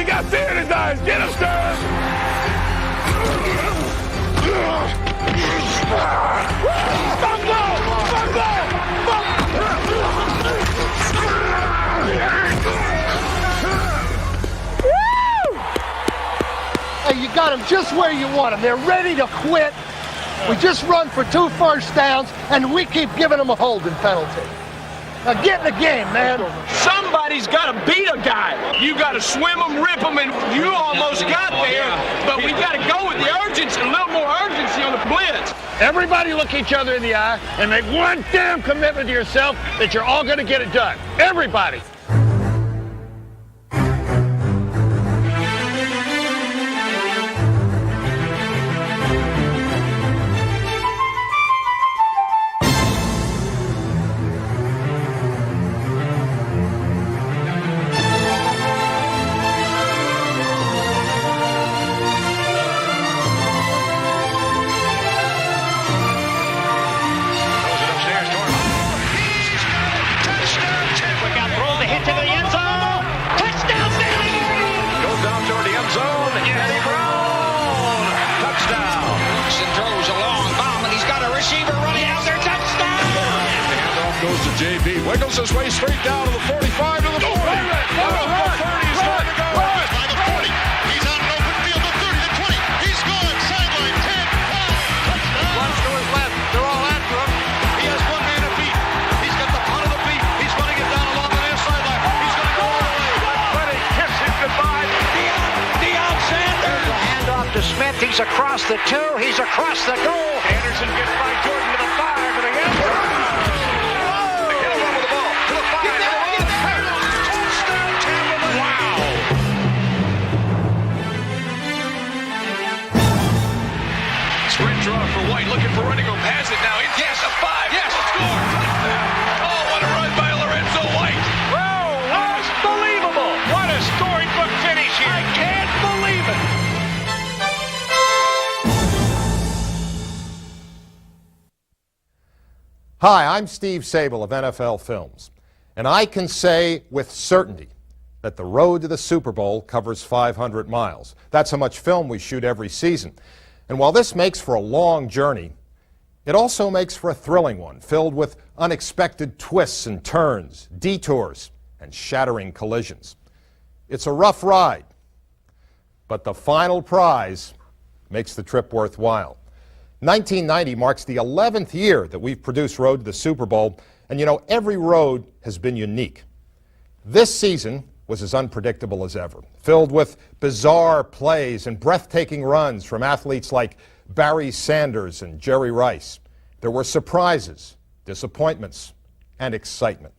He got fear in his eyes. Get him, Stern. Hey, you got them just where you want them. They're ready to quit. We just run for 2 first downs, and we keep giving them a holding penalty. Now get in the game, man. Somebody's got to beat a guy. You got to swim them, rip them, and you almost got there. But we got to go with the urgency, a little more urgency on the blitz. Everybody look each other in the eye and make one damn commitment to yourself that you're all going to get it done. Everybody. JB wiggles his way straight down to the 45 to the 40. Run. He's going to go. Run. By the 40. He's on an open field. The 30 to 20. He's gone. Sideline 10. 5. Runs to his left. They're all after him. He has one man to beat. He's got the punt of the beat. He's running it down along the near sideline. He's going to go all the way. Ready. Kisses goodbye. Deion Sanders. A handoff to Smith. He's across the 2. He's across the goal. Anderson gets by Jordan to the 5 and again. Sprint draw for White, looking for running room, has it now, yes, a 5, yes, score, touchdown. Oh, what a run by Lorenzo White. Whoa, unbelievable. What a storybook finish here. I can't believe it. Hi, I'm Steve Sable of NFL Films, and I can say with certainty that the road to the Super Bowl covers 500 miles. That's how much film we shoot every season. And while this makes for a long journey, it also makes for a thrilling one, filled with unexpected twists and turns, detours, and shattering collisions. It's a rough ride, but the final prize makes the trip worthwhile. 1990 marks the 11th year that we've produced Road to the Super Bowl, and you know, every road has been unique. This season was as unpredictable as ever, filled with bizarre plays and breathtaking runs from athletes like Barry Sanders and Jerry Rice. There were surprises, disappointments, and excitement.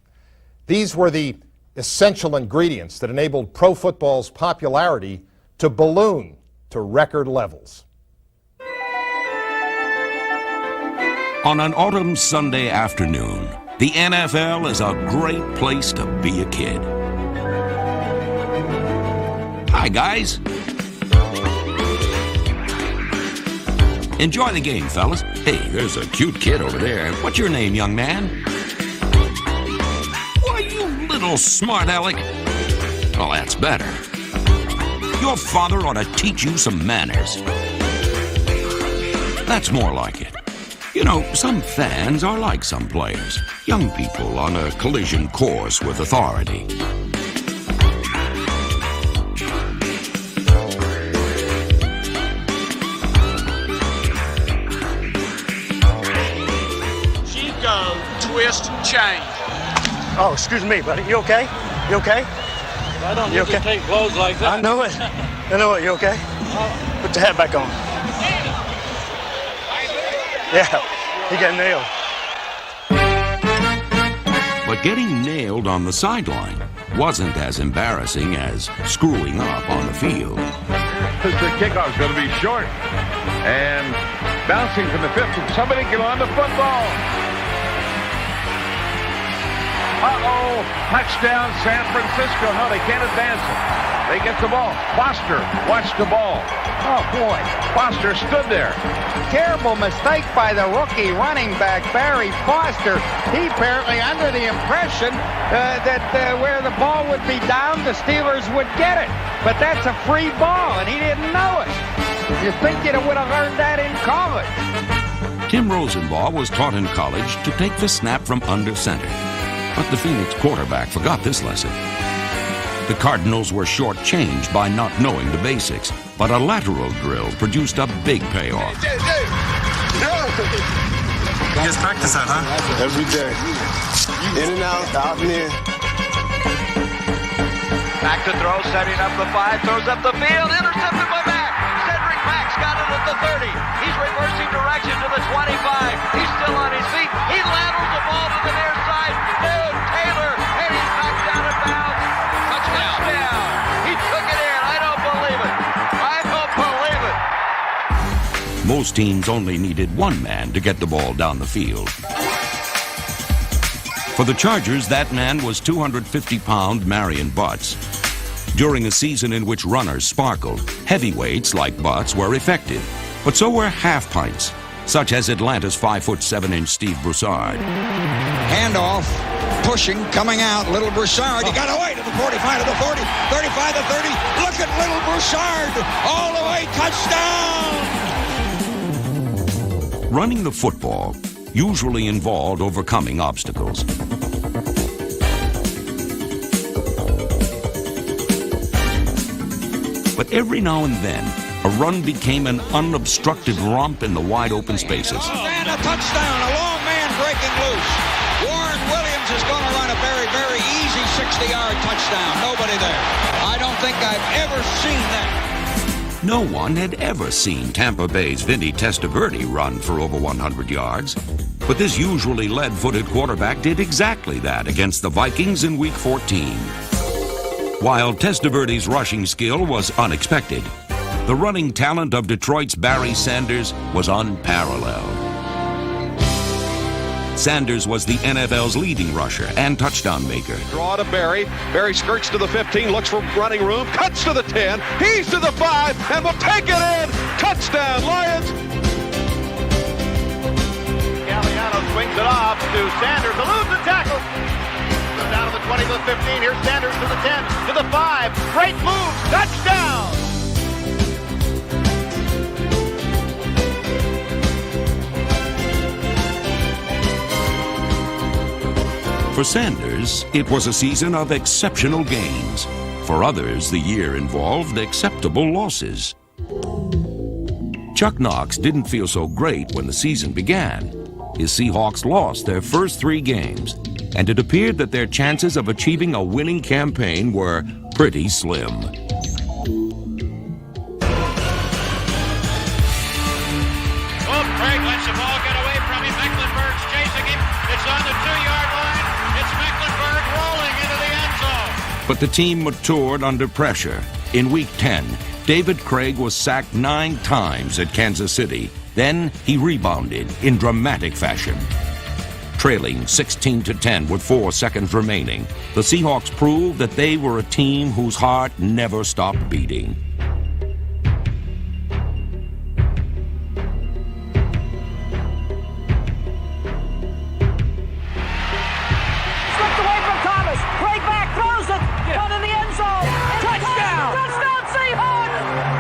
These were the essential ingredients that enabled pro football's popularity to balloon to record levels. On an autumn Sunday afternoon, the NFL is a great place to be a kid. Hi, guys. Enjoy the game, fellas. Hey, there's a cute kid over there. What's your name, young man? Why, you little smart aleck. Well, that's better. Your father ought to teach you some manners. That's more like it. You know, some fans are like some players. Young people on a collision course with authority. Twist, change. Oh, excuse me, buddy. You okay? You okay? I don't You usually okay? take blows like that. I know it. I know it. You okay? Put your hat back on. Yeah, he got nailed. But getting nailed on the sideline wasn't as embarrassing as screwing up on the field. The kickoff's going to be short. And bouncing from the 50. Somebody get on the football. Uh-oh. Touchdown, San Francisco. No, they can't advance it. They get the ball. Foster watched the ball. Oh, boy. Foster stood there. Terrible mistake by the rookie running back, Barry Foster. He apparently under the impression that where the ball would be down, the Steelers would get it. But that's a free ball, and he didn't know it. You'd think you would have learned that in college. Tim Rosenbaugh was taught in college to take the snap from under center. But the Phoenix quarterback forgot this lesson. The Cardinals were shortchanged by not knowing the basics, but a lateral drill produced a big payoff. You just practice that, huh? Every day. In and out, out and in. Back to throw, setting up the 5, throws up the field, intercepted by Mack. Cedric Mack's got it at the 30. He's reversing direction to the 25. He's still on his feet. He laterals the ball to the near side. Dude, Taylor, and he's knocked down and bounds. Touchdown. He took it in. I don't believe it. I don't believe it. Most teams only needed one man to get the ball down the field. For the Chargers, that man was 250-pound Marion Butts. During a season in which runners sparkled, heavyweights like Butts were effective, but so were half-pints, such as Atlanta's 5'7" Steve Broussard. Handoff, pushing, coming out. Little Broussard, he got away to the 45, to the 40, 35, to 30. Look at Little Broussard, all the way, touchdown! Running the football usually involved overcoming obstacles. But every now and then, a run became an unobstructed romp in the wide open spaces. And a touchdown, a long man breaking loose. Warren Williams is going to run a very, very easy 60-yard touchdown. Nobody there. I don't think I've ever seen that. No one had ever seen Tampa Bay's Vinny Testaverde run for over 100 yards. But this usually lead-footed quarterback did exactly that against the Vikings in Week 14. While Testaverde's rushing skill was unexpected, the running talent of Detroit's Barry Sanders was unparalleled. Sanders was the NFL's leading rusher and touchdown maker. Draw to Barry. Barry skirts to the 15, looks for running room, cuts to the 10, he's to the 5, and will take it in. Touchdown, Lions. Galliano swings it off to Sanders, eludes the tackle. Goes down to the 20 to the 15. Here's Sanders to the 10, to the 5. Great move, touchdown. For Sanders, it was a season of exceptional gains. For others, the year involved acceptable losses. Chuck Knox didn't feel so great when the season began. His Seahawks lost their first 3 games, and it appeared that their chances of achieving a winning campaign were pretty slim. Oh, Craig lets the ball get away from him. Mecklenburg's chasing him. It's on the 2-yard line. It's Mecklenburg rolling into the end zone. But the team matured under pressure. In Week 10, David Craig was sacked 9 times at Kansas City. Then he rebounded in dramatic fashion. Trailing 16-10 with 4 seconds remaining, the Seahawks proved that they were a team whose heart never stopped beating. Slipped away from Thomas. Craig back, throws it. Caught in the end zone. Touchdown! Touchdown, Seahawks!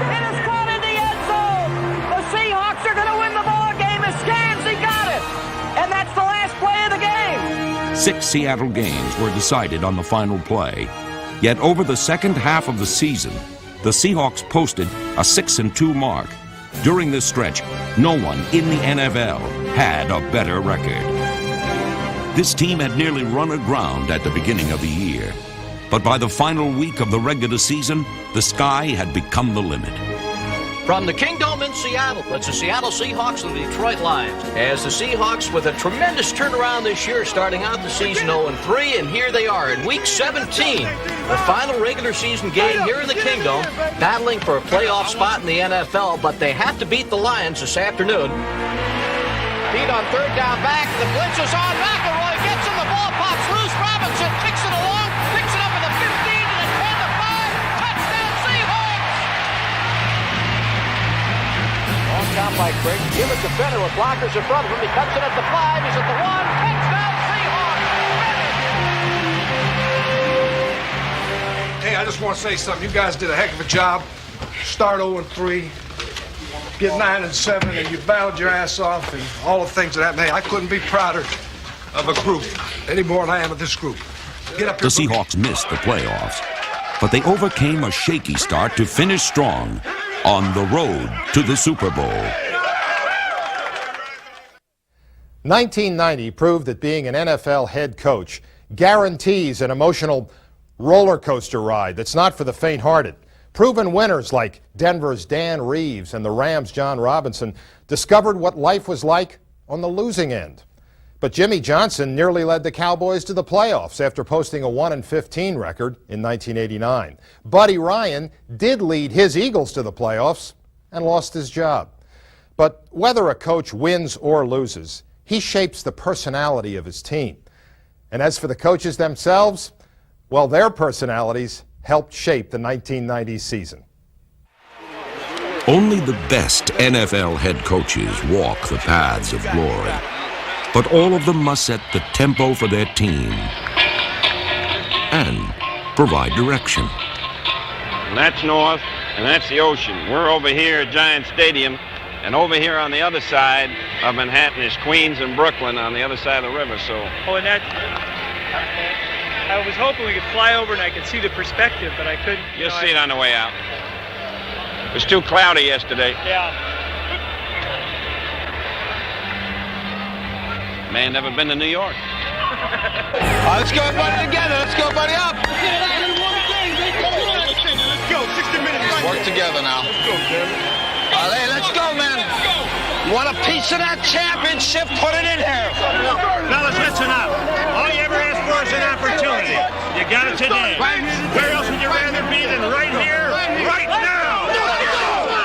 It is caught in the end zone. The Seahawks are going to win the ball game. As Scansy got it. And that's the last play of the game. 6 Seattle games were decided on the final play. Yet over the second half of the season, the Seahawks posted a 6-2 mark. During this stretch, no one in the NFL had a better record. This team had nearly run aground at the beginning of the year. But by the final week of the regular season, the sky had become the limit. From the Kingdome in Seattle, it's the Seattle Seahawks and the Detroit Lions. As the Seahawks with a tremendous turnaround this year, starting out the season 0-3, and here they are in Week 17, the final regular season game here in the Kingdome, battling for a playoff spot in the NFL, but they have to beat the Lions this afternoon. Beat on 3rd down back, the blitz is on. McElroy gets him, the ball pops loose. Robinson kicks it along, picks it up at the 15 to the 10 to 5. Touchdown! Mike Briggs. Give it to Fenner with blockers in front of him. He cuts it at the 5. He's at the 1. Touchdown Seahawks! Hey, I just want to say something. You guys did a heck of a job. Start 0-3, get 9-7, and you battled your ass off, and all the things that happened. Hey, I couldn't be prouder of a group any more than I am of this group. Get up The here. Seahawks missed the playoffs, but they overcame a shaky start to finish strong on the road to the Super Bowl. 1990 proved that being an NFL head coach guarantees an emotional roller coaster ride that's not for the faint-hearted. Proven winners like Denver's Dan Reeves and the Rams' John Robinson discovered what life was like on the losing end. But Jimmy Johnson nearly led the Cowboys to the playoffs after posting a 1-15 record in 1989. Buddy Ryan did lead his Eagles to the playoffs and lost his job. But whether a coach wins or loses, he shapes the personality of his team. And as for the coaches themselves, well, their personalities helped shape the 1990 season. Only the best NFL head coaches walk the paths of glory, but all of them must set the tempo for their team and provide direction. And that's north, and that's the ocean. We're over here at Giant Stadium, and over here on the other side of Manhattan is Queens and Brooklyn on the other side of the river. So. Oh, and that. I was hoping we could fly over and I could see the perspective, but I couldn't. You'll see it on the way out. It was too cloudy yesterday. Yeah. Man, never been to New York. Let's go, everybody, together. Let's go, buddy, up. Let's go. 60 minutes. Work together now. Let's go, Tim. Hey, let's go, man. You want a piece of that championship? Put it in here. Fellas, listen up. All you ever asked for is an opportunity. You got it today. Where else would you rather be than right here, right now?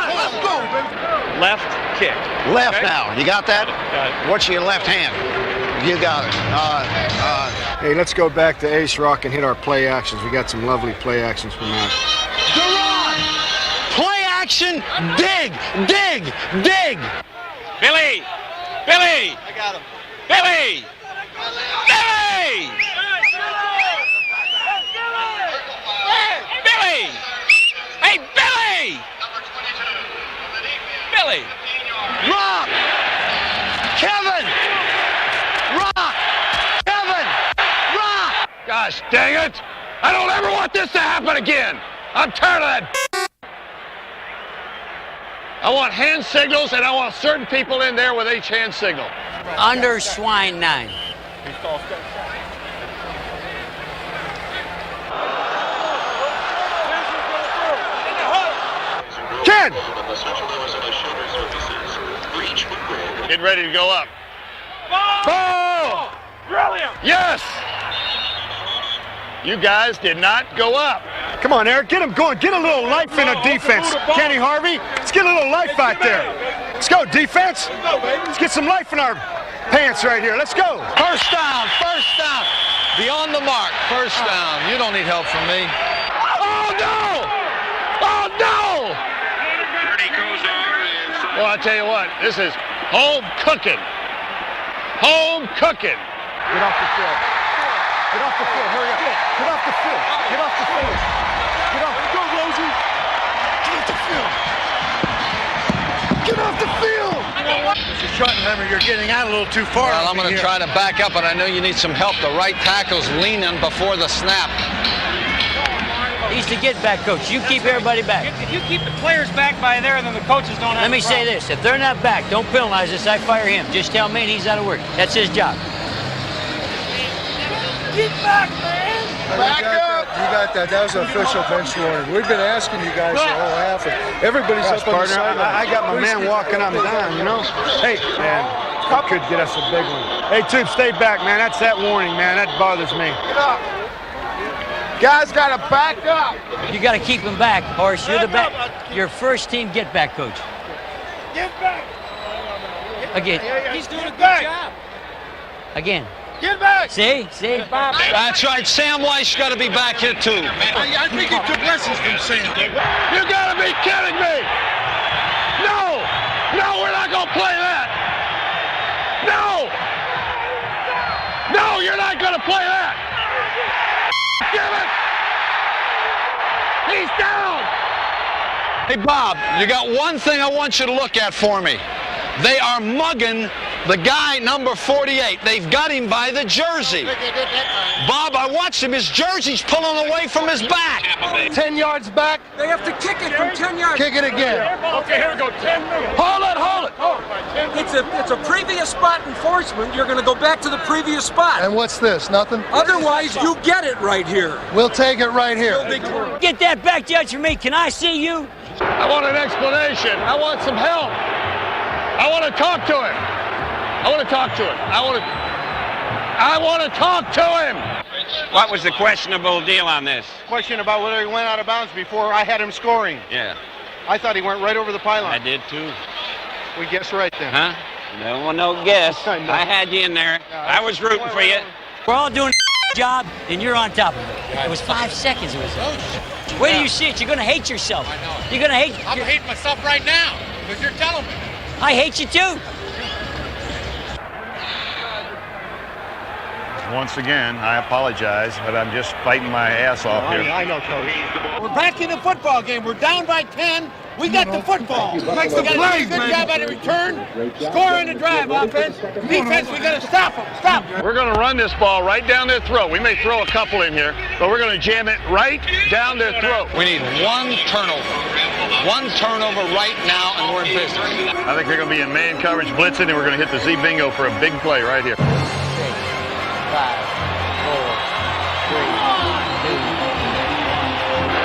Let's go. Left kick. Left Okay. now. You got that? What's your left hand? You got it. Hey, let's go back to Ace Rock and hit our play actions. We got some lovely play actions from that. Duran! Play action. Dig. Dig. Dig. Billy! Billy! I got him. Billy! Billy! Billy! Hey, Billy! Billy! Rock! Kevin! Rock! Kevin! Rock! Gosh dang it! I don't ever want this to happen again! I'm tired of that. I want hand signals, and I want certain people in there with each hand signal. Under swine 9. Ken! Get ready to go up. Ball! Brilliant! Yes! You guys did not go up. Come on, Eric, get him going. Get a little life in a defense. Kenny Harvey, let's get a little life out there. Let's go, defense. Let's get some life in our pants right here. Let's go. First down. First down. Beyond the mark. First down. You don't need help from me. Oh, no! Oh, no! Well, I tell you what, this is home cooking. Home cooking. Get off the field. Get off the field. Hurry up. Get off the field. Get off the field. Get off. Go, Rosie. Get off the field. Get off the field. Mr. Schottenheimer, you're getting out a little too far. Well, I'm going to try to back up, but I know you need some help. The right tackle's leaning before the snap. He's the get back coach. You keep everybody back. If you keep the players back by there, then the coaches don't have Let me say this. If they're not back, don't penalize us. I fire him. Just tell me he's out of work. That's his job. Get back, man! Back up! You got that. That was an official bench warning. We've been asking you guys the whole half. Everybody's up on the sideline. I got my man walking on down, you know? Hey, man, that could get us a big one. Hey, Tube, stay back, man. That's that warning, man. That bothers me. Get up. Guys got to back up. You got to keep him back, Horace. You're the back. Your first team get back coach. Get back! Again. He's doing a good job. Again. Get back! See? That's right. Sam Weiss got to be back here, too. I think he took lessons from Sam. You gotta be kidding me! No! No, we're not to play that. Give it. He's down. Hey, Bob, you got one thing I want you to look at for me. They are mugging the guy number 48. They've got him by the jersey. Bob, I watched him. His jersey's pulling away from his back. 10 yards back. They have to kick it from 10 yards. Kick it again. Okay, here we go. 10 minutes. Hold it, hold it. It's a previous spot enforcement. You're going to go back to the previous spot. And what's this? Nothing? Otherwise, you get it right here. We'll take it right here. Get that back judge for me. Can I see you? I want an explanation. I want some help. I want to talk to him. I want to talk to him. I want to talk to him. What was the questionable deal on this? Question about whether he went out of bounds before I had him scoring. Yeah, I thought he went right over the pylon. I did too. We guessed right then. Huh? No guess. I know. I had you in there. I was rooting for you. We're all doing a job, and you're on top of it. It was 5 seconds. It was. Wait till you see it. You're going to hate yourself. I know. You're going to hate. I'm hating myself right now because you're telling me. I hate you too. Once again, I apologize, but I'm just fighting my ass off here. I know, Coach. We're back in the football game. We're down by 10. We got the football. Make the plays, Good job on the return. Score in the drive, offense. Defense, we got to stop them. Stop. We're going to run this ball right down their throat. We may throw a couple in here, but we're going to jam it right down their throat. We need one turnover. One turnover right now, and we're in business. I think they're going to be in man coverage blitzing, and we're going to hit the Z bingo for a big play right here. 5, 4, 3, 2.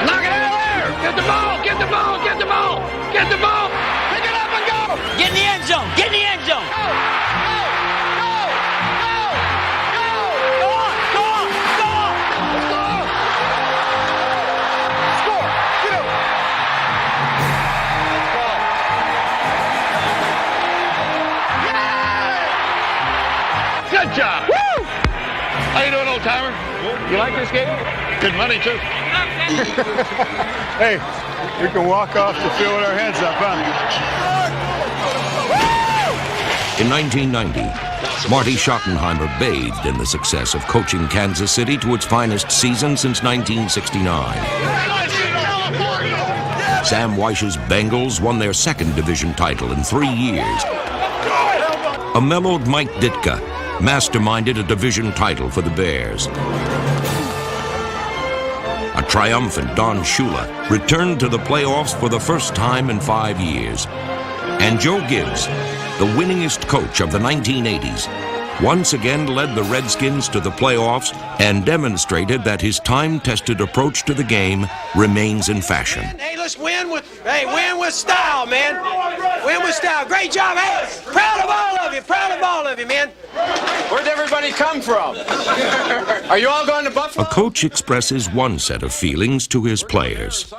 Knock it out of there! Get the ball! Get the ball! Get the ball! Get the ball! Pick it up and go! Get in the end zone. Get in the end zone. Go! Go on. Go on. Go on. Score! Get up! Good job! Woo! How you doing, old timer? You like this game? Good money too. Hey, we can walk off the field with our heads up, huh? In 1990, Marty Schottenheimer bathed in the success of coaching Kansas City to its finest season since 1969. Sam Wyche's Bengals won their second division title in 3 years. A mellowed Mike Ditka masterminded a division title for the Bears. A triumphant Don Shula returned to the playoffs for the first time in 5 years. And Joe Gibbs, the winningest coach of the 1980s, once again led the Redskins to the playoffs and demonstrated that his time-tested approach to the game remains in fashion. Hey, let's win with style, man. Win with style. Great job. Hey, proud of all of you. Proud of all of you, man. Where'd everybody come from? Are you all going to Buffalo? A coach expresses one set of feelings to his players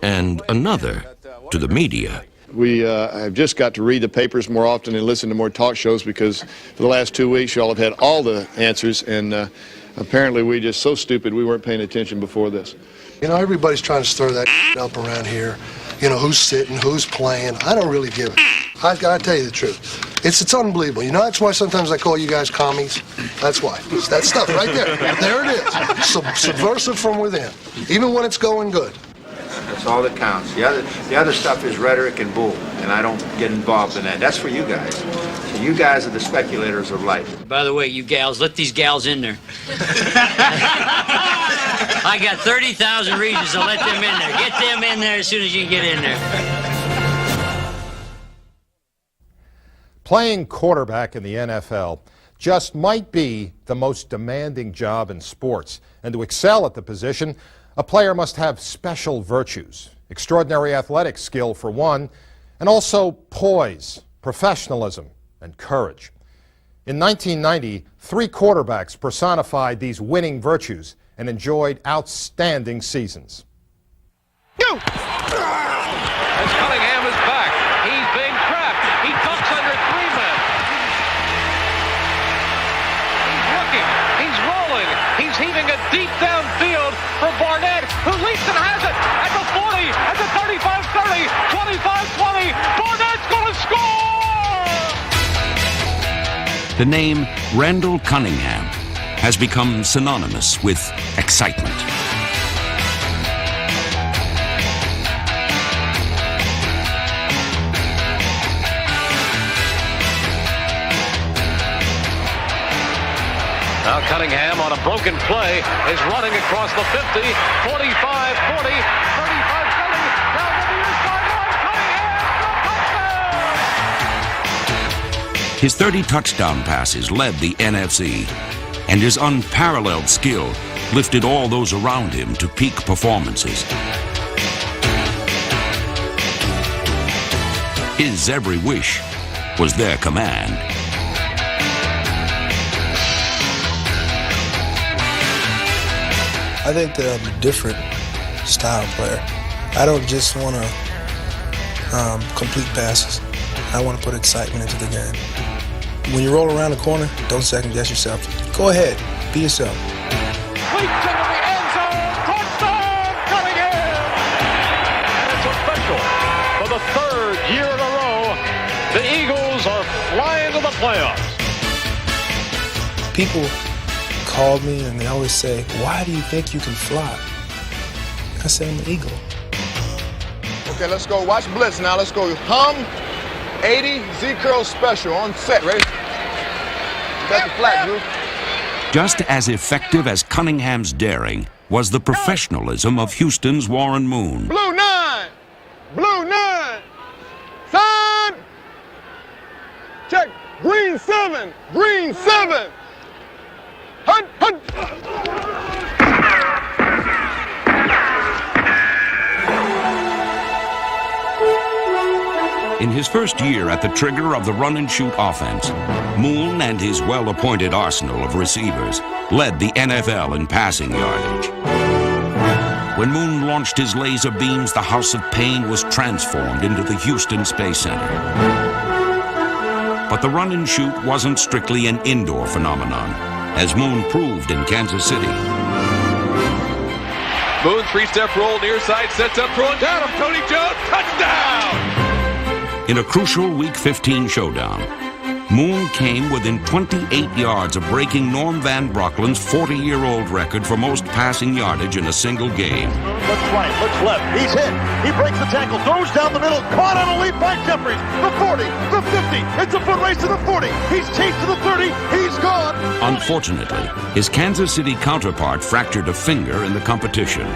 and another to the media. We have just got to read the papers more often and listen to more talk shows because for the last 2 weeks y'all have had all the answers, and apparently we just so stupid we weren't paying attention before this. You know, everybody's trying to stir that up around here. You know, who's sitting, who's playing. I don't really give it. I gotta tell you the truth. It's unbelievable. You know, that's why sometimes I call you guys commies. That's why. It's that stuff right there. There it is. Subversive from within, even when it's going good. That's all that counts. The other stuff is rhetoric and bull, and I don't get involved in that. That's for you guys. So you guys are the speculators of life. By the way, you gals, let these gals in there. I got 30,000 reasons to let them in there. Get them in there as soon as you get in there. Playing quarterback in the NFL just might be the most demanding job in sports. And to excel at the position, a player must have special virtues, extraordinary athletic skill for one, and also poise, professionalism, and courage. In 1990, 3 quarterbacks personified these winning virtues and enjoyed outstanding seasons. Go! As Cunningham is back, he's being trapped. He ducks under 3 men. He's looking. He's rolling. He's heaving it deep downfield for Barnett, who leaps and has it at the 40, at the 35-30, 25-20. Barnett's going to score! The name Randall Cunningham has become synonymous with excitement. Now Cunningham on a broken play is running across the 50, 45, 40, 35, 30, down the near sideline. Cunningham, His 30 touchdown passes led the NFC, and his unparalleled skill lifted all those around him to peak performances. His every wish was their command. I think that I'm a different style player. I don't just want to complete passes. I want to put excitement into the game. When you roll around the corner, don't second guess yourself. Go ahead, be yourself. leaps into the end zone. Touchdown, Cunningham! And it's official. For the third year in a row, the Eagles are flying to the playoffs. People call me and they always say, "Why do you think you can fly?" I say, "I'm an eagle." Okay, let's go. Watch blitz now. Let's go. Hum 80 Z-curl special on set. Ready? Got the flag, Drew. Just as effective as Cunningham's daring was the professionalism of Houston's Warren Moon. Blue 9! Blue 9! Sign! Check. Green 7! Green 7! Hunt! Hunt! In his first year at the trigger of the run-and-shoot offense, Moon and his well-appointed arsenal of receivers led the NFL in passing yardage. When Moon launched his laser beams, the House of Pain was transformed into the Houston Space Center. But the run-and-shoot wasn't strictly an indoor phenomenon, as Moon proved in Kansas City. Moon, three-step roll, near side, sets up, throwing down of Tony Jones, touchdown! In a crucial Week 15 showdown, Moon came within 28 yards of breaking Norm Van Brocklin's 40-year-old record for most passing yardage in a single game. Looks right, looks left, he's hit, he breaks the tackle, throws down the middle, caught on a leap by Jeffries, the 40, the 50, it's a foot race to the 40, he's chased to the 30, he's gone! Unfortunately, his Kansas City counterpart fractured a finger in the competition.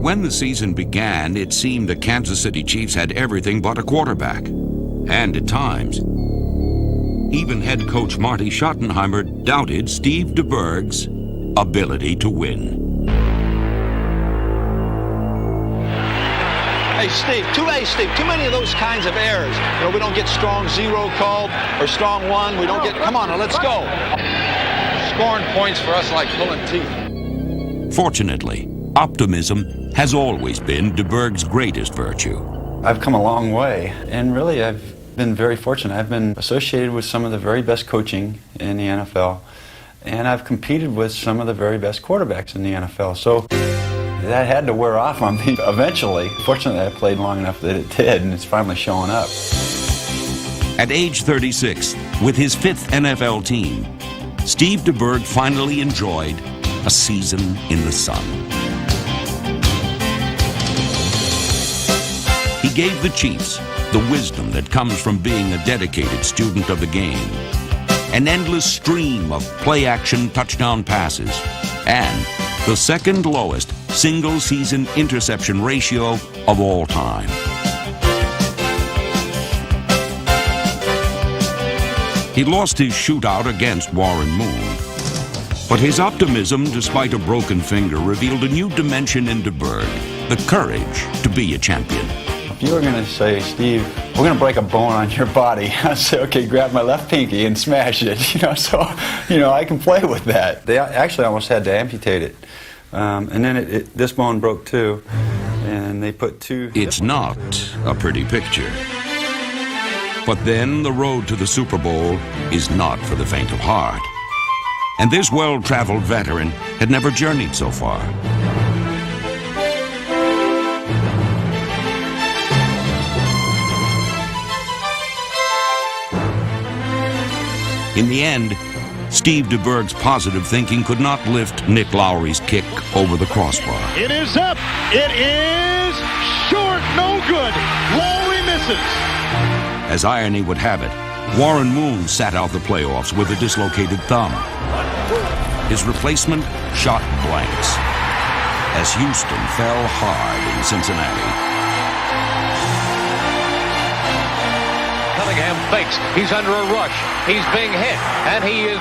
When the season began, it seemed the Kansas City Chiefs had everything but a quarterback. And at times, even head coach Marty Schottenheimer doubted Steve DeBerg's ability to win. Hey, Steve, too many of those kinds of errors. You know, we don't get strong zero called or strong one. We don't get, come on, now let's go. Scoring points for us like pulling teeth. Fortunately, optimism has always been DeBerg's greatest virtue. I've come a long way, and really I've been very fortunate. I've been associated with some of the very best coaching in the NFL, and I've competed with some of the very best quarterbacks in the NFL. So that had to wear off on me eventually. Fortunately, I played long enough that it did, and it's finally showing up. At age 36, with his fifth NFL team, Steve DeBerg finally enjoyed a season in the sun. He gave the Chiefs the wisdom that comes from being a dedicated student of the game, an endless stream of play-action touchdown passes, and the second lowest single-season interception ratio of all time. He lost his shootout against Warren Moon, but his optimism, despite a broken finger, revealed a new dimension in DeBerg, the courage to be a champion. If you were going to say, "Steve, we're going to break a bone on your body," I'd say, "Okay, grab my left pinky and smash it." So I can play with that. They actually almost had to amputate it. And then this bone broke too, and they put two... It's not a pretty picture. But then the road to the Super Bowl is not for the faint of heart. And this well-traveled veteran had never journeyed so far. In the end, Steve DeBerg's positive thinking could not lift Nick Lowry's kick over the crossbar. It is up. It is short. No good. Lowry misses. As irony would have it, Warren Moon sat out the playoffs with a dislocated thumb. His replacement shot blanks as Houston fell hard in Cincinnati. Cunningham fakes. He's under a rush. He's being hit, and he is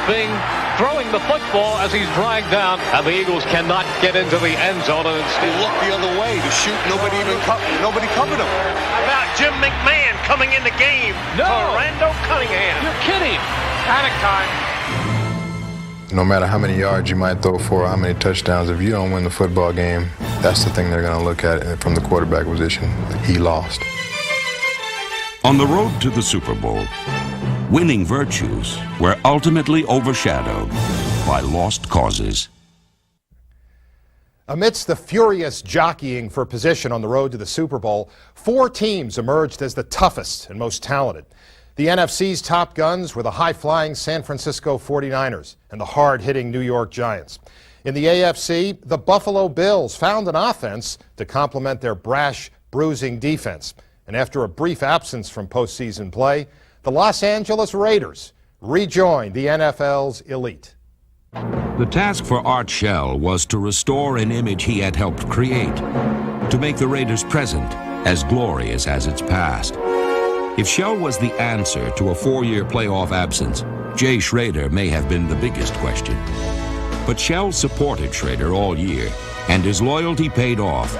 throwing the football as he's dragged down, and the Eagles cannot get into the end zone. And instead look the other way to shoot. Nobody covered him. How about Jim McMahon coming in the game for Randall Cunningham? You're kidding. Panic time. No matter how many yards you might throw for, how many touchdowns, if you don't win the football game, that's the thing they're going to look at from the quarterback position. He lost. On the road to the Super Bowl, winning virtues were ultimately overshadowed by lost causes. Amidst the furious jockeying for position on the road to the Super Bowl, 4 teams emerged as the toughest and most talented. The NFC's top guns were the high-flying San Francisco 49ers and the hard-hitting New York Giants. In the AFC, the Buffalo Bills found an offense to complement their brash, bruising defense. And after a brief absence from postseason play, the Los Angeles Raiders rejoined the NFL's elite. The task for Art Shell was to restore an image he had helped create, to make the Raiders' present as glorious as its past. If Shell was the answer to a 4-year playoff absence, Jay Schrader may have been the biggest question. But Shell supported Schrader all year, and his loyalty paid off.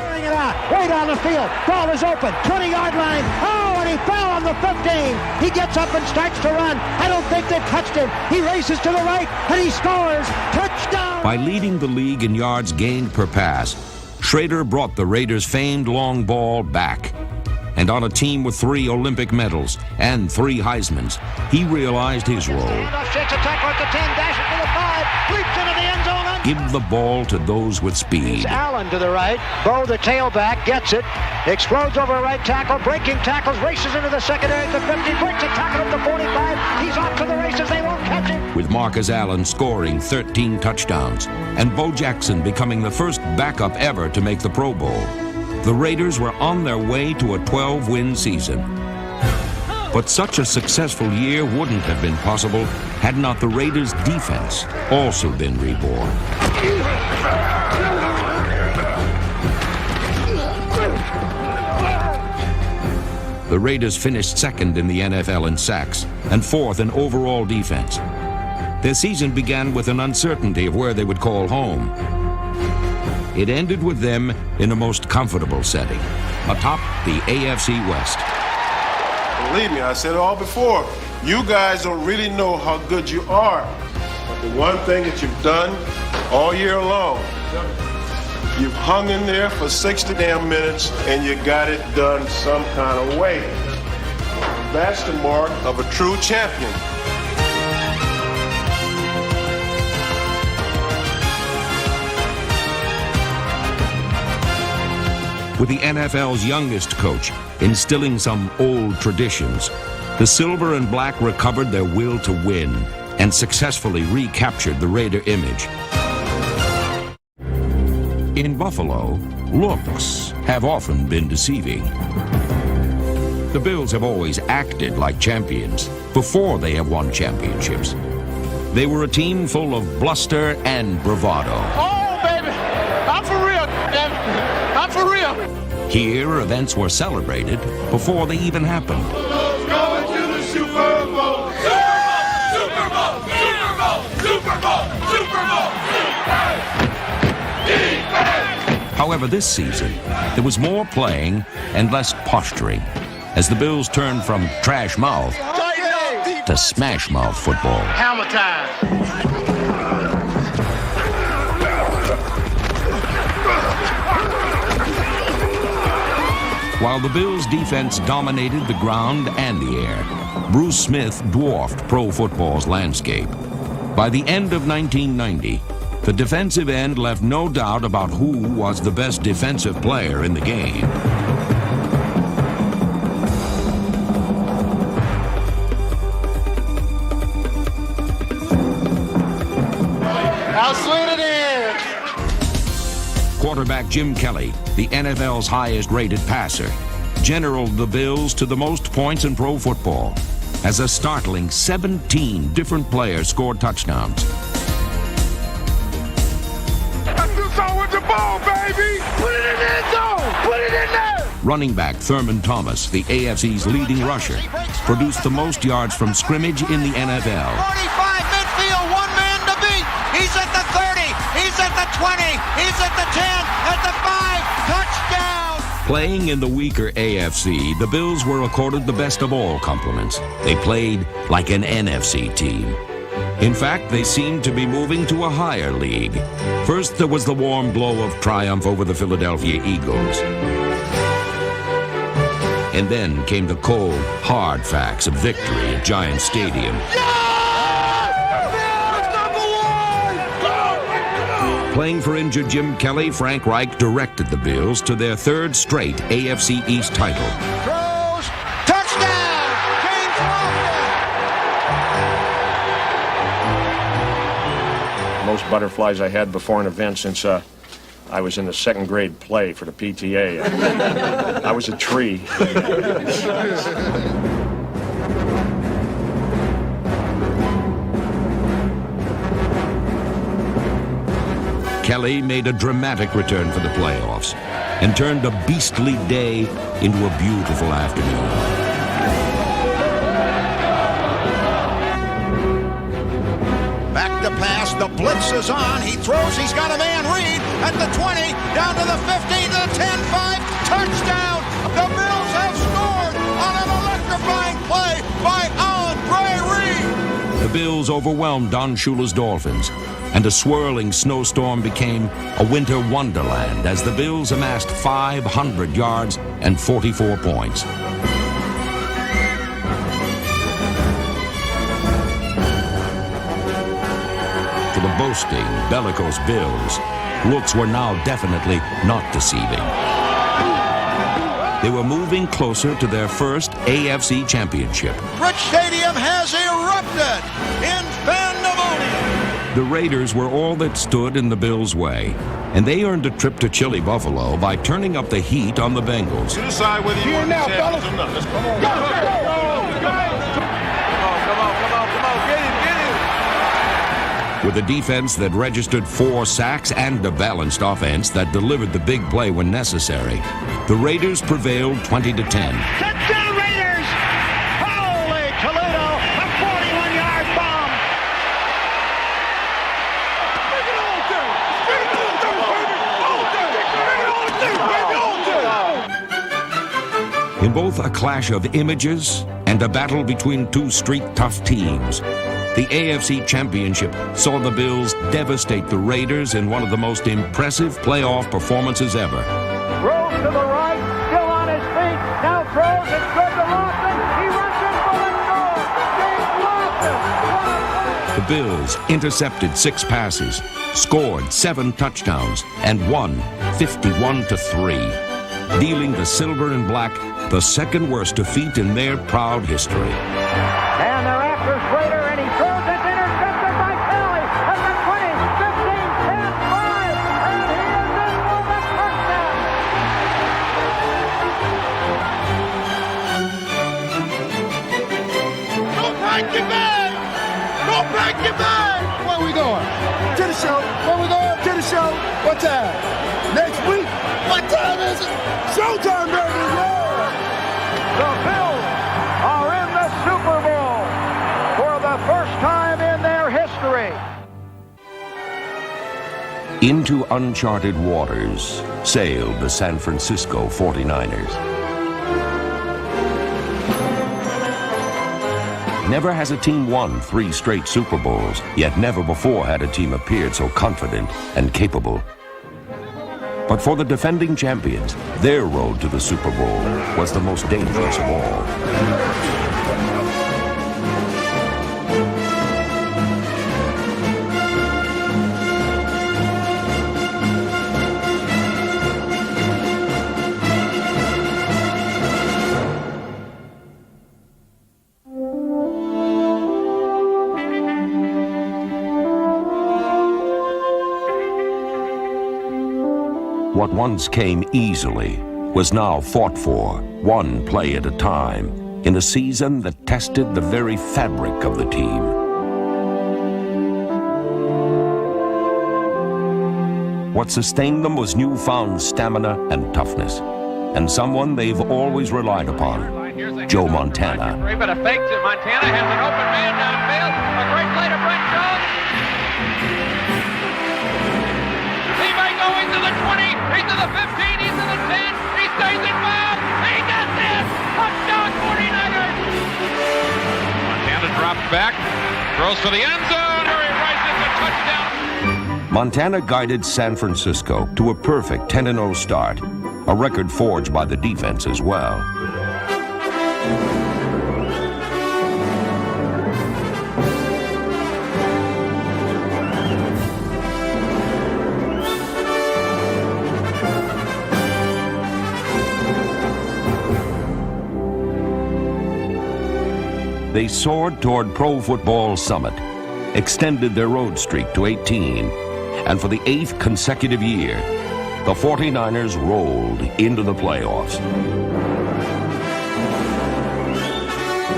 Way down the field. Ball is open. 20-yard line. Oh, and he fell on the 15. He gets up and starts to run. I don't think they've touched him. He races to the right, and he scores. Touchdown! By leading the league in yards gained per pass, Schrader brought the Raiders' famed long ball back. And on a team with 3 Olympic medals and 3 Heismans, he realized his role. Shakes a tackle at the 10, dashes to the 5, leaps into the end zone. Give the ball to those with speed. Allen to the right. Bo, the tailback, gets it. Explodes over a right tackle. Breaking tackles. Races into the secondary at the 50. Breaks a tackle at the 45. He's off to the races. They won't catch him. With Marcus Allen scoring 13 touchdowns and Bo Jackson becoming the first backup ever to make the Pro Bowl, the Raiders were on their way to a 12-win season. But such a successful year wouldn't have been possible had not the Raiders' defense also been reborn. The Raiders finished second in the NFL in sacks and 4th in overall defense. Their season began with an uncertainty of where they would call home. It ended with them in a most comfortable setting, atop the AFC West. Believe me, I said it all before. You guys don't really know how good you are. But the one thing that you've done all year long, you've hung in there for 60 damn minutes and you got it done some kind of way. That's the mark of a true champion. With the NFL's youngest coach instilling some old traditions, the Silver and Black recovered their will to win and successfully recaptured the Raider image. In Buffalo, looks have often been deceiving. The Bills have always acted like champions before they have won championships. They were a team full of bluster and bravado. Oh, baby, I'm for real, damn it. I'm for real. Here, events were celebrated before they even happened. Going to the Super Bowl. Super Bowl, Super Bowl, Super Bowl, Super Bowl, However, this season, there was more playing and less posturing as the Bills turned from trash mouth to smash mouth football. Hammer time. While the Bills' defense dominated the ground and the air, Bruce Smith dwarfed pro football's landscape. By the end of 1990, the defensive end left no doubt about who was the best defensive player in the game. I'll slid it in. Quarterback Jim Kelly, the NFL's highest-rated passer, generaled the Bills to the most points in pro football, as a startling 17 different players scored touchdowns. Let's do something with the ball, baby. Put it in the end zone. Put it in there. Running back Thurman Thomas, the AFC's leading rusher, produced the most yards from scrimmage in the NFL. 45 midfield, one man to beat. He's at the 30. He's at the 20. He's at the 10. At the 5. Touchdown. Playing in the weaker AFC, the Bills were accorded the best of all compliments. They played like an NFC team. In fact, they seemed to be moving to a higher league. First, there was the warm glow of triumph over the Philadelphia Eagles. And then came the cold, hard facts of victory at Giant Stadium. Playing for injured Jim Kelly, Frank Reich directed the Bills to their third straight AFC East title. Throws. Touchdown. James Lofton. Most butterflies I had before an event since I was in the second grade play for the PTA. I was a tree. Kelly made a dramatic return for the playoffs and turned a beastly day into a beautiful afternoon. Back to pass. The blitz is on. He throws. He's got a man. Reed at the 20, down to the 15, to the 10, 5. Touchdown. The Bills have scored on an electrifying play by Andre Reed. The Bills overwhelmed Don Shula's Dolphins, and a swirling snowstorm became a winter wonderland as the Bills amassed 500 yards and 44 points. For the boasting, bellicose Bills, looks were now definitely not deceiving. They were moving closer to their first AFC championship. Rich Stadium has erupted in pandemonium. The Raiders were all that stood in the Bills' way, and they earned a trip to chilly Buffalo by turning up the heat on the Bengals. You decide whether you want to say or not. Let's come on. Go, With a defense that registered 4 sacks and a balanced offense that delivered the big play when necessary, the Raiders prevailed 20-10. Touchdown Raiders! Holy Toledo, a 41-yard bomb. In both a clash of images and a battle between two street-tough teams, the AFC Championship saw the Bills devastate the Raiders in one of the most impressive playoff performances ever. Throws to the right, still on his feet, now throws, it's good to Lofton, he runs in for the score, James Lofton! The Bills intercepted 6 passes, scored 7 touchdowns, and won 51-3, dealing the Silver and Black the second worst defeat in their proud history. And they're after Schrader, and he throws it, intercepted by Kelly at the 20, 15, 10, 5, and he is in for the touchdown. Don't break your bag! Don't break your bag! Where we going? To the show. Where we going? To the show. What time? Next week? What time is it? Showtime, baby! Yeah! The Bills are in the Super Bowl for the first time in their history. Into uncharted waters sailed the San Francisco 49ers. Never has a team won 3 straight Super Bowls, yet never before had a team appeared so confident and capable. But for the defending champions, their road to the Super Bowl was the most dangerous of all. what once came easily was now fought for, one play at a time, in a season that tested the very fabric of the team. What sustained them was newfound stamina and toughness, and someone they've always relied upon, Joe Montana. But a fake to Montana, has an open man downfield. A great play to Brent Jones. He may go into the 20, he's to the 15, he's to the 10, he stays in bounds. He gets in! Touchdown 49ers! Montana drops back, throws for the end zone, Harry Rice is a touchdown. Montana guided San Francisco to a perfect 10-0 start, a record forged by the defense as well. They soared toward Pro Football Summit, extended their road streak to 18, and for the 8th consecutive year, the 49ers rolled into the playoffs.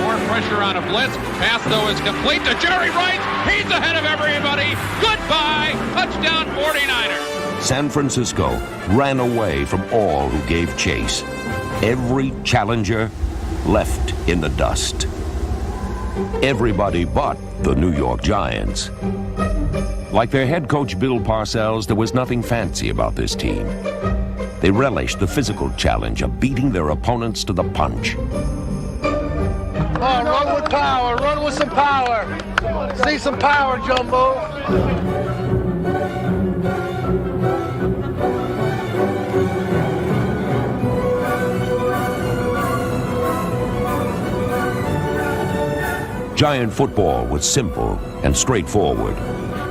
More pressure on a blitz. Pass, though, is complete to Jerry Rice. He's ahead of everybody. Goodbye. Touchdown 49ers. San Francisco ran away from all who gave chase. Every challenger left in the dust. Everybody but the New York Giants. Like their head coach Bill Parcells, there was nothing fancy about this team. They relished the physical challenge of beating their opponents to the punch. Come on, run with power, run with some power. See some power, Jumbo. Giant football was simple and straightforward,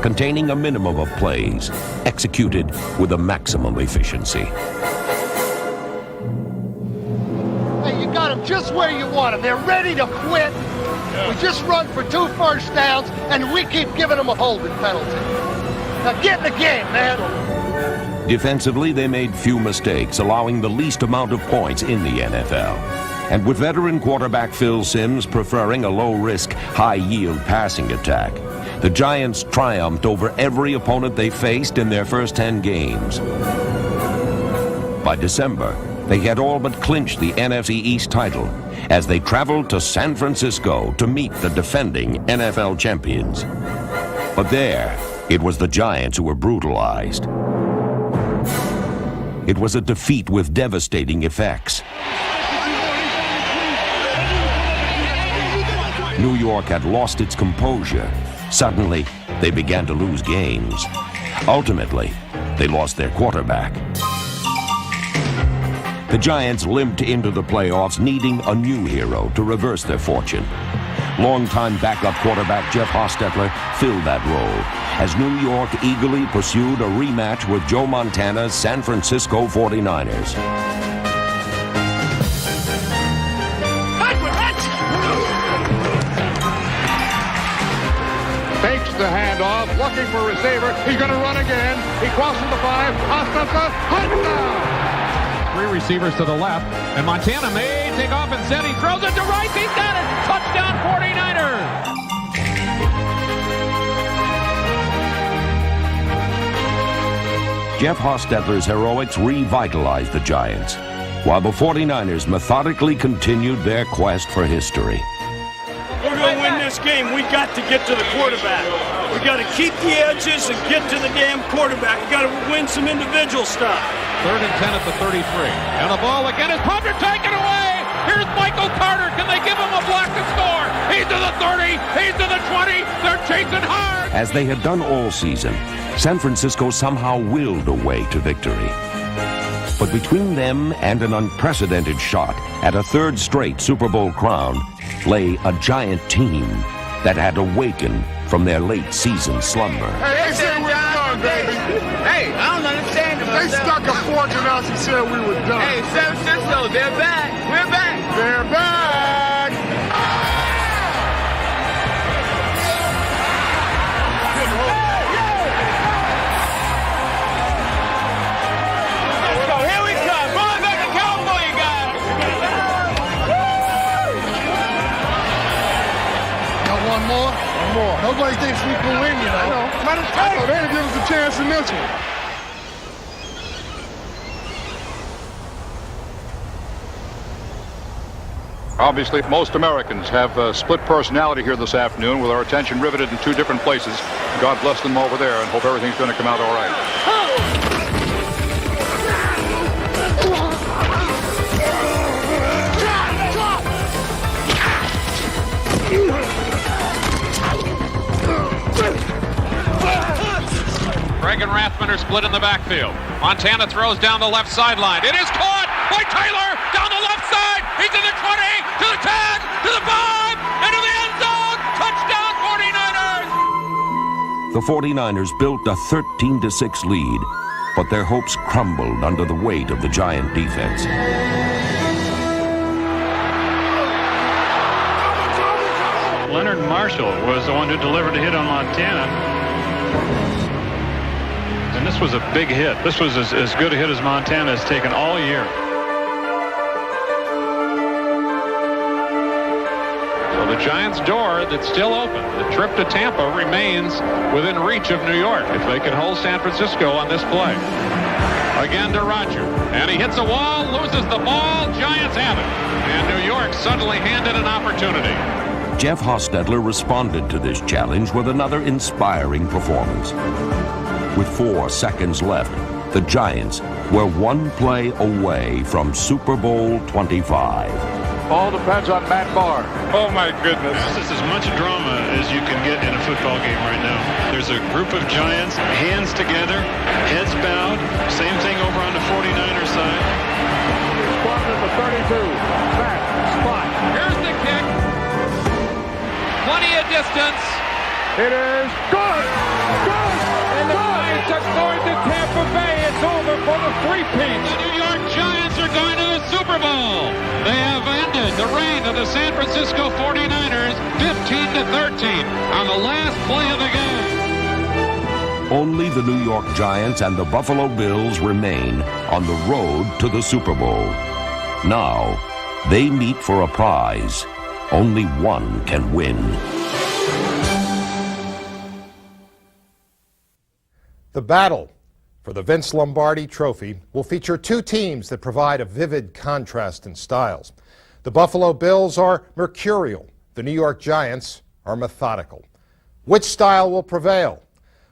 containing a minimum of plays, executed with a maximum efficiency. Hey, you got them just where you want them. They're ready to quit. We just run for 2 first downs, and we keep giving them a holding penalty. Now get in the game, man. Defensively, they made few mistakes, allowing the least amount of points in the NFL. And with veteran quarterback Phil Simms preferring a low-risk, high-yield passing attack, the Giants triumphed over every opponent they faced in their first 10 games. By December, they had all but clinched the NFC East title as they traveled to San Francisco to meet the defending NFL champions. But there, it was the Giants who were brutalized. It was a defeat with devastating effects. New York had lost its composure. Suddenly, they began to lose games. Ultimately, they lost their quarterback. The Giants limped into the playoffs, needing a new hero to reverse their fortune. Longtime backup quarterback Jeff Hostetler filled that role as New York eagerly pursued a rematch with Joe Montana's San Francisco 49ers. Fakes the handoff, looking for a receiver. He's going to run again. He crosses the 5. Hostetler, touchdown! 3 receivers to the left, and Montana may take off and set. He throws it to Rice. He's got it. Touchdown 49ers. Jeff Hostetler's heroics revitalized the Giants, while the 49ers methodically continued their quest for history. We're going to win this game. We got to get to the quarterback. We got to keep the edges and get to the damn quarterback. We got to win some individual stuff. 3rd and 10 at the 33. And the ball again is pumped and taken away. Here's Michael Carter. Can they give him a block to score? He's to the 30. He's to the 20. They're chasing hard. As they had done all season, San Francisco somehow willed a way to victory. But between them and an unprecedented shot at a 3rd straight Super Bowl crown lay a giant team that had awakened from their late season slumber. Hey, they said we're done, baby. Hey, I don't understand them. They stuck a fork in us and said we were done. Hey, San Francisco, they're back. We're back. They're back. Come on. Nobody thinks we can win, you know. Let it take. They didn't give us a chance in this one. Obviously, most Americans have split personality here this afternoon with our attention riveted in two different places. God bless them over there and hope everything's going to come out all right. Greg and Rathman are split in the backfield. Montana throws down the left sideline. It is caught by Taylor down the left side. He's in the 20, to the 10, to the 5, into the end zone. Touchdown 49ers. The 49ers built a 13-6 lead, but their hopes crumbled under the weight of the Giant defense. Leonard Marshall was the one who delivered a hit on Montana. And this was a big hit. This was as good a hit as Montana has taken all year. So the Giants' door that's still open. The trip to Tampa remains within reach of New York if they can hold San Francisco on this play. Again to Roger. And he hits a wall, loses the ball. Giants have it. And New York suddenly handed an opportunity. Jeff Hostetler responded to this challenge with another inspiring performance. With 4 seconds left, the Giants were one play away from Super Bowl 25. All depends on Matt Barr. Oh, my goodness. This is as much drama as you can get in a football game right now. There's a group of Giants, hands together, heads bowed. Same thing over on the 49ers side. Squad at the 32. Back, spot. Here's the kick. Plenty of distance. It is good. Good. And the Giants are going to Tampa Bay. It's over for the three-peat. The New York Giants are going to the Super Bowl. They have ended the reign of the San Francisco 49ers 15-13 on the last play of the game. Only the New York Giants and the Buffalo Bills remain on the road to the Super Bowl. Now, they meet for a prize. Only one can win. The battle for the Vince Lombardi Trophy will feature 2 teams that provide a vivid contrast in styles. The Buffalo Bills are mercurial. The New York Giants are methodical. Which style will prevail?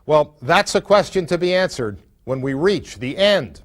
Well, that's a question to be answered when we reach the end